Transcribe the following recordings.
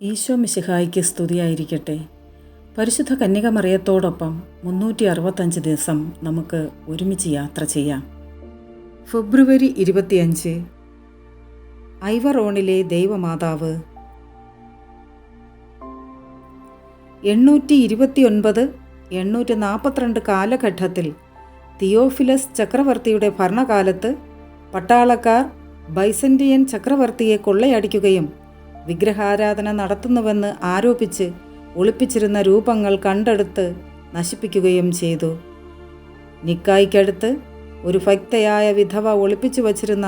ഈശോ മിശിഹായ്ക്ക് സ്തുതിയായിരിക്കട്ടെ. പരിശുദ്ധ കന്യകമറിയത്തോടൊപ്പം 365 ദിവസം നമുക്ക് ഒരുമിച്ച് യാത്ര ചെയ്യാം. ഫെബ്രുവരി 25 ഐവറോണിലെ ദൈവമാതാവ്. 829-842 കാലഘട്ടത്തിൽ തിയോഫിലസ് ചക്രവർത്തിയുടെ ഭരണകാലത്ത് പട്ടാളക്കാർ ബൈസന്റിയൻ ചക്രവർത്തിയെ കൊള്ളയടിക്കുകയും വിഗ്രഹാരാധന നടത്തുന്നുവെന്ന് ആരോപിച്ച് ഒളിപ്പിച്ചിരുന്ന രൂപങ്ങൾ കണ്ടെടുത്ത് നശിപ്പിക്കുകയും ചെയ്തു. നിക്കായ്ക്കടുത്ത് ഒരു ഭക്തയായ വിധവ ഒളിപ്പിച്ചു വച്ചിരുന്ന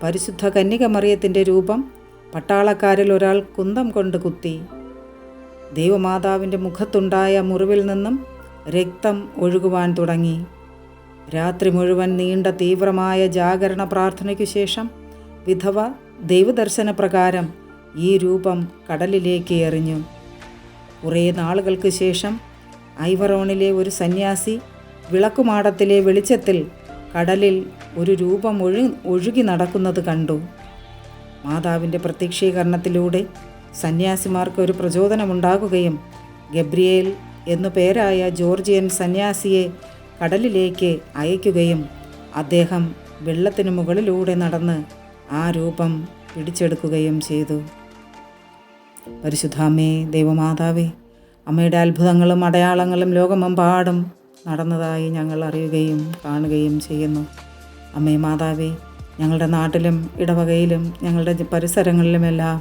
പരിശുദ്ധ കന്യകമറിയത്തിൻ്റെ രൂപം പട്ടാളക്കാരിൽ ഒരാൾ കുന്തം കൊണ്ട് കുത്തി. ദൈവമാതാവിൻ്റെ മുഖത്തുണ്ടായ മുറിവിൽ നിന്നും രക്തം ഒഴുകുവാൻ തുടങ്ങി. രാത്രി മുഴുവൻ നീണ്ട തീവ്രമായ ജാഗരണ പ്രാർത്ഥനയ്ക്കു ശേഷം വിധവ ദൈവദർശന പ്രകാരം ഈ രൂപം കടലിലേക്ക് എറിഞ്ഞു. കുറേ നാളുകൾക്ക് ശേഷം ഐവറോണിലെ ഒരു സന്യാസി വിളക്കുമാടത്തിലെ വെളിച്ചത്തിൽ കടലിൽ ഒരു രൂപം ഒഴുകി നടക്കുന്നത് കണ്ടു. മാതാവിൻ്റെ പ്രത്യക്ഷീകരണത്തിലൂടെ സന്യാസിമാർക്ക് ഒരു പ്രചോദനമുണ്ടാകുകയും ഗബ്രിയേൽ എന്നു പേരായ ജോർജിയൻ സന്യാസിയെ കടലിലേക്ക് അയക്കുകയും അദ്ദേഹം വെള്ളത്തിനു മുകളിലൂടെ നടന്ന് ആ രൂപം പിടിച്ചെടുക്കുകയും ചെയ്തു. പരിശുദ്ധാമ്മേ, ദൈവമാതാവേ, അമ്മയുടെ അത്ഭുതങ്ങളും അടയാളങ്ങളും ലോകമെമ്പാടും നടന്നതായി ഞങ്ങൾ അറിയുകയും കാണുകയും ചെയ്യുന്നു. അമ്മേ മാതാവേ, ഞങ്ങളുടെ നാട്ടിലും ഇടവകയിലും ഞങ്ങളുടെ പരിസരങ്ങളിലുമെല്ലാം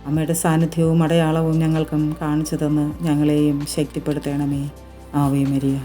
അമ്മയുടെ സാന്നിധ്യവും അടയാളവും ഞങ്ങൾക്കും കാണിച്ചു തന്ന് ഞങ്ങളെയും ശക്തിപ്പെടുത്തണമേ. Ave Maria.